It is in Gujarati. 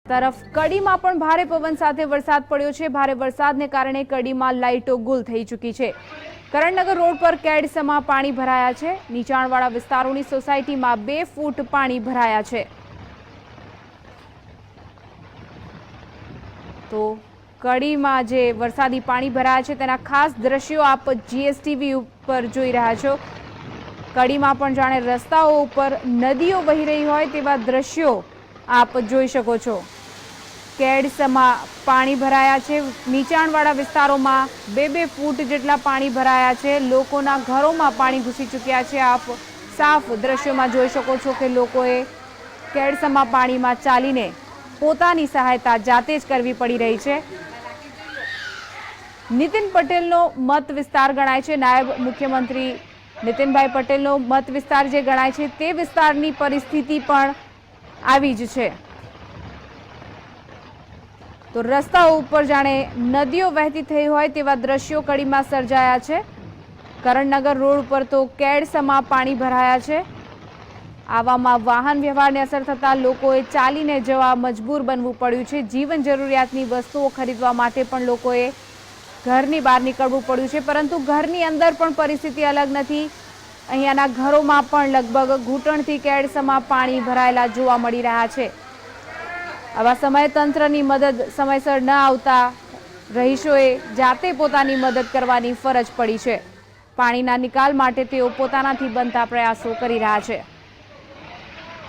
તરફ કડીમાં પણ ભારે પવન સાથે વરસાદ પડ્યો છે। ભારે વરસાદને કારણે કડીમાં લાઇટો ગુલ થઈ ચૂકી છે। કરણનગર રોડ પર કેડસમાં પાણી ભરાયા છે। નીચાણવાળા વિસ્તારોની સોસાયટીમાં 2 ફૂટ પાણી ભરાયા છે। તો કડીમાં જે વરસાદી પાણી ભરાયા છે તેના ખાસ દ્રશ્યો આપ જીએસટીવી ઉપર જોઈ રહ્યા છો। કડીમાં પણ જાણે રસ્તાઓ ઉપર નદીઓ વહી રહી હોય તેવા દ્રશ્યો આપ જોઈ શકો છો। કેડસમાં પાણી ભરાયા છે। નીચાણવાળા વિસ્તારોમાં 2-2 ફૂટ જેટલા પાણી ભરાયા છે। લોકોના ઘરોમાં પાણી ઘૂસી ચૂક્યા છે। આપ સાફ દ્રશ્યોમાં જોઈ શકો છો કે લોકોએ કેડસમાં પાણીમાં ચાલીને પોતાની સહાયતા જાતે જ કરવી પડી રહી છે। નીતિન પટેલનો મત વિસ્તાર ગણાય છે। નાયબ મુખ્યમંત્રી નીતિનભાઈ પટેલનો મત વિસ્તાર જે ગણાય છે તે વિસ્તારની પરિસ્થિતિ પણ આવી જ છે। તો રસ્તાઓ ઉપર જાણે નદીઓ વહેતી થઈ હોય તેવા દ્રશ્યો કડીમાં સર્જાયા છે। કરણનગર રોડ ઉપર તો કેડસમાં પાણી ભરાયા છે। આવામાં વાહન વ્યવહારને અસર થતા લોકોએ ચાલીને જવા મજબૂર બનવું પડ્યું છે। જીવન જરૂરિયાતની વસ્તુઓ ખરીદવા માટે પણ લોકોએ ઘરની બહાર નીકળવું પડ્યું છે, પરંતુ ઘરની અંદર પણ પરિસ્થિતિ અલગ નથી। અહીંયાના ઘરોમાં પણ લગભગ ઘૂંટણથી કેડસમાં પાણી ભરાયેલા જોવા મળી રહ્યા છે। આવા સમયે તંત્રની મદદ સમયસર ન આવતા રહીશોએ જાતે પોતાની મદદ કરવાની ફરજ પડી છે। પાણીના નિકાલ માટે તેઓ પોતાનાથી બનતા પ્રયાસો કરી રહ્યા છે।